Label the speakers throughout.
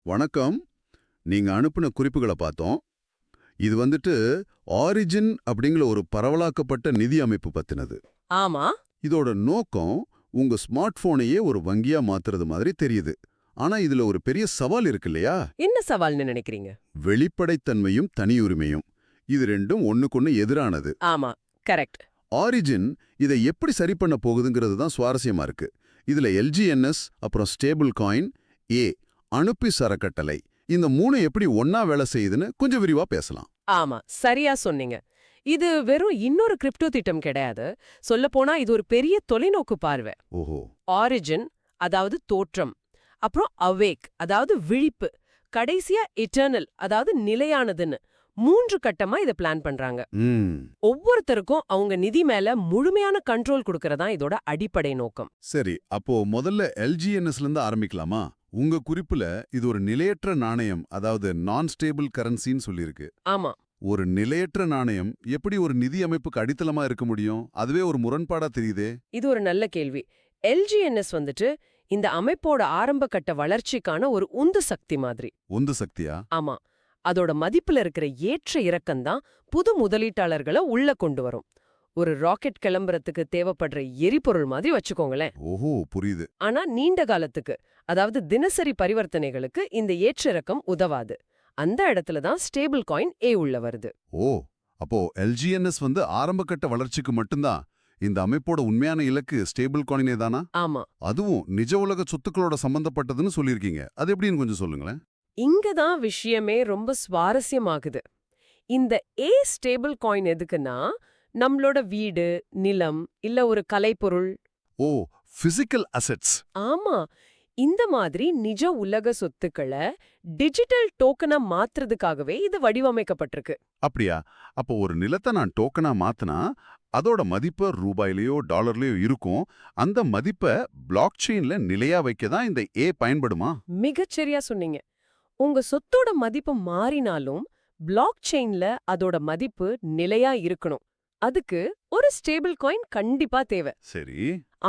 Speaker 1: வணக்கம். நீங்க அனுப்புன குறிப்புகளை பார்த்தோம். இது வந்துட்டு ஆரிஜின் அப்படிங்கிற ஒரு பரவலாக்கப்பட்ட நிதி அமைப்பு பத்தினது.
Speaker 2: ஆமா.
Speaker 1: இதோட நோக்கம் உங்க ஸ்மார்ட் போனையே ஒரு வங்கியா மாத்துறது மாதிரி தெரியுது. ஆனா இதுல ஒரு பெரிய சவால் இருக்கு இல்லையா?
Speaker 2: என்ன சவால்னு நினைக்கிறீங்க?
Speaker 1: வெளிப்படைத்தன்மையும் தனியுரிமையும். இது ரெண்டும் ஒண்ணுக்கொன்னு எதிரானது.
Speaker 2: ஆமா, கரெக்ட்.
Speaker 1: ஆரிஜின் இதை எப்படி சரி பண்ண போகுதுங்கிறது தான் சுவாரஸ்யமா இருக்கு. இதுல எல்ஜிஎன்எஸ், அப்புறம் ஸ்டேபிள் காயின், அனுப்பி சரக்கட்டளை, இந்த மூணு எப்படி ஒன்னா வேலை செய்யுதுன்னு கொஞ்சம் விரிவா பேசலாம்.
Speaker 2: ஆமா, சரியா சொன்னீங்க. இது வெறும் இன்னொரு கிரிப்டோ திட்டம் கிடையாது. சொல்லப்போனா இது ஒரு பெரிய தொலைநோக்கு பார்வை.
Speaker 1: ஓஹோ.
Speaker 2: ஆரிஜின், அதாவது தோற்றம். அப்புறம் அவேக், அதாவது விழிப்பு. கடைசியா இட்டர்னல், அதாவது நிலையானதுன்னு 3 கட்டமா இதை பிளான் பண்றாங்க. ஒவ்வொருத்தருக்கும் அவங்க நிதி மேல முழுமையான கண்ட்ரோல் கொடுக்கறதா இதோட அடிப்படை நோக்கம்.
Speaker 1: சரி, அப்போ முதல்ல எல்ஜிஎன்எஸ்ல இருந்து ஆரம்பிக்கலாமா? உங்க குறிப்புல இது ஒரு நிலையற்ற நாணயம், அதாவது நான் ஸ்டேபிள் கரன்சின்னு சொல்லியிருக்கு.
Speaker 2: ஆமா.
Speaker 1: ஒரு நிலையற்ற நாணயம் எப்படி ஒரு நிதி அமைப்புக்கு அடித்தளமா இருக்க முடியும்? அதுவே ஒரு முரண்பாடா தெரியுதே.
Speaker 2: இது ஒரு நல்ல கேள்வி. எல்ஜிஎன்எஸ் வந்துட்டு இந்த அமைப்போட ஆரம்ப கட்ட வளர்ச்சிக்கான ஒரு உந்து சக்தி மாதிரி.
Speaker 1: உந்து சக்தியா?
Speaker 2: ஆமா. அதோட மதிப்புல இருக்கிற ஏற்ற இறக்கம்தான் புது முதலீட்டாளர்களை உள்ள கொண்டு வரும். ஒரு ராக்கெட் கிளம்புறதுக்கு தேவைப்படுற எரிபொருள் மாதிரி வச்சுக்கோங்களேன்.
Speaker 1: ஓஹோ, புரியுது.
Speaker 2: ஆனா நீண்ட காலத்துக்கு, அதாவது தினசரி பரிவர்த்தனைகளுக்கு இந்த ஏற்ற இறக்கம் உதவாது. அந்த இடத்துல தான் ஸ்டேபிள் காயின் உள்ள வருது.
Speaker 1: ஓ, அப்போ எல்ஜிஎன்எஸ் வந்து ஆரம்பகட்ட வளர்ச்சிக்கு மட்டும்தான். இந்த அமைப்போட உண்மையான இலக்கு ஸ்டேபிள் காயினே தானா?
Speaker 2: ஆமா.
Speaker 1: அதுவும் நிஜ உலக சொத்துக்களோட சம்பந்தப்பட்டதுன்னு சொல்லியிருக்கீங்க. அது எப்படின்னு கொஞ்சம் சொல்லுங்களேன்.
Speaker 2: இங்கதான் விஷயமே ரொம்ப சுவாரஸ்யமாகுது. இந்த ஸ்டேபிள் காயின் எதுக்குன்னா, நம்மளோட வீடு, நிலம், இல்ல ஒரு கலைப்பொருள்.
Speaker 1: ஓ, பிசிக்கல் அசெட்ஸ்.
Speaker 2: ஆமா. இந்த மாதிரி நிஜ உலக சொத்துக்களை டிஜிட்டல் டோக்கனா மாத்துறதுக்காகவே இது வடிவமைக்கப்பட்டிருக்கு.
Speaker 1: அப்படியா? அப்போ ஒரு நிலத்தை நான் டோக்கனா மாத்தினா அதோட மதிப்பு ரூபாயிலயோ டாலர்லயோ இருக்கும். அந்த மதிப்பை பிளாக் செயின்ல நிலையா வைக்க தான் இந்த பயன்படுமா?
Speaker 2: மிகச்சரியா சொன்னீங்க. உங்க சொத்தோட மதிப்பு மாறினாலும் பிளாக் செயின்ல அதோட மதிப்பு நிலையா இருக்கணும். அதுக்கு ஒரு ஸ்டேபிள் காயின் கண்டிப்பா தேவை.
Speaker 1: சரி.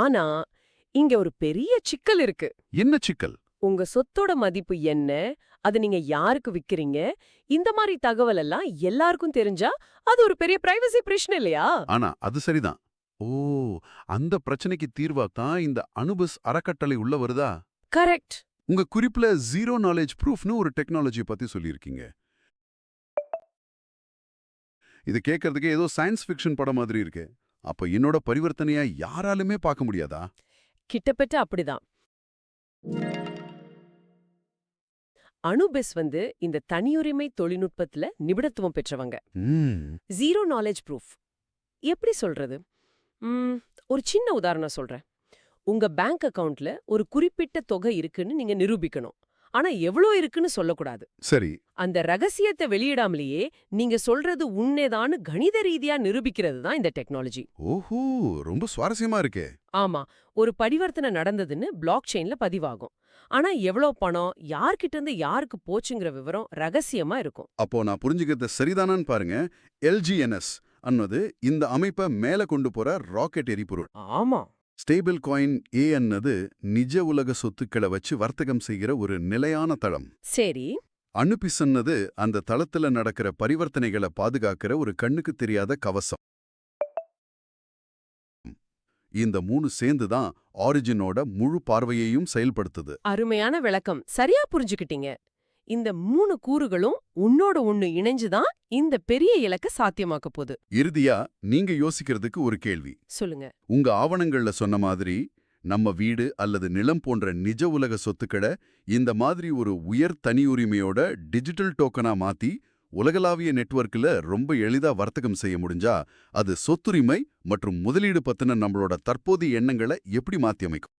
Speaker 2: ஆனா இங்க ஒரு பெரிய சிக்கல் இருக்கு.
Speaker 1: என்ன சிக்கல்?
Speaker 2: உங்க சொத்தோட மதிப்பு என்ன, அது நீங்க யாருக்கு விக்கிறீங்க, இந்த மாதிரி தகவல் எல்லாம் எல்லாருக்கும் தெரிஞ்சா அது ஒரு பெரிய பிரைவசி பிரச்சனை இல்லையா?
Speaker 1: ஆனா அது சரிதான். ஓ, அந்த பிரச்சனைக்கு தீர்வாத்தான் இந்த அனுபஸ் அறக்கட்டளை உள்ள வருதா?
Speaker 2: கரெக்ட்.
Speaker 1: உங்க குறிப்புல ஜீரோ நாலேஜ் ப்ரூஃப்னு ஒரு டெக்னாலஜி பத்தி சொல்லியிருக்கீங்க. இது கேட்கறதுக்கு ஏதோ சயின்ஸ் ஃபிக்ஷன் படம் மாதிரி இருக்கு. அப்ப என்னோட பரிவர்த்தனையா யாராலுமே பார்க்க முடியாதா?
Speaker 2: கிட்டத்தட்ட அப்படிதான். அனுபெஸ் வந்து இந்த தனியுரிமை தொழில்நுட்பத்துல நிபுணத்துவம் பெற்றவங்க. ஜீரோ நாலேஜ் ப்ரூஃப் எப்படி சொல்றது? ஒரு சின்ன உதாரணம் சொல்றேன். உங்க பேங்க் அக்கவுண்ட்ல ஒரு குறிப்பிட்ட தொகை இருக்குன்னு நீங்க நிரூபிக்கணும். ஆனா எவ்வளோ இருக்குன்னு சொல்லக்கூடாது.
Speaker 1: சரி.
Speaker 2: அந்த ரகசியத்தை வெளியிடாமலேயே நீங்க சொல்றது உண்மைதான்னு கணித ரீதியா நிரூபிக்கிறது தான் இந்த டெக்னாலஜி.
Speaker 1: ஓஹோ, ரொம்ப சுவாரஸ்யமா இருக்கே.
Speaker 2: ஆமா. ஒரு பரிவர்த்தனை நடந்ததுன்னு பிளாக் செயின்ல பதிவாகும். ஆனா எவ்வளோ பணம் யார்கிட்ட இருந்து யாருக்கு போச்சுங்கிற விவரம் ரகசியமா இருக்கும்.
Speaker 1: அப்போ நான் புரிஞ்சுக்கிறது சரிதானான்னு பாருங்க. எல்ஜிஎன்எஸ் அன்னது இந்த அமைப்பை மேல கொண்டு போற ராக்கெட் எரிபொருள்.
Speaker 2: ஆமா.
Speaker 1: ஸ்டேபிள் காயின் அன்னது நிஜ உலக சொத்துக்களை வச்சு வர்த்தகம் செய்கிற ஒரு நிலையான தளம்.
Speaker 2: சரி.
Speaker 1: அனுபிசன்னது அந்த தளத்துல நடக்கிற பரிவர்த்தனைகளை பாதுகாக்கிற ஒரு கண்ணுக்கு தெரியாத கவசம். இந்த மூணு சேர்ந்துதான் ஆரிஜினோட முழு பார்வையையும் செயல்படுத்துது.
Speaker 2: அருமையான விளக்கம். சரியா புரிஞ்சுக்கிட்டீங்க. இந்த 3 கூறுகளும் உன்னோட ஒண்ணு இணைஞ்சுதான் இந்த பெரிய இலக்க சாத்தியமாக்க போகுது.
Speaker 1: இறுதியா நீங்க யோசிக்கிறதுக்கு ஒரு கேள்வி.
Speaker 2: சொல்லுங்க.
Speaker 1: உங்க ஆவணங்கள்ல சொன்ன மாதிரி நம்ம வீடு அல்லது நிலம் போன்ற நிஜ உலக சொத்துக்களை இந்த மாதிரி ஒரு உயர் தனியுரிமையோட டிஜிட்டல் டோக்கனா மாத்தி உலகளாவிய நெட்வொர்க்ல ரொம்ப எளிதா வர்த்தகம் செய்ய முடிஞ்சா அது சொத்துரிமை மற்றும் முதலீடு பத்தின நம்மளோட தற்போதைய எண்ணங்களை எப்படி மாத்தி அமைக்கும்?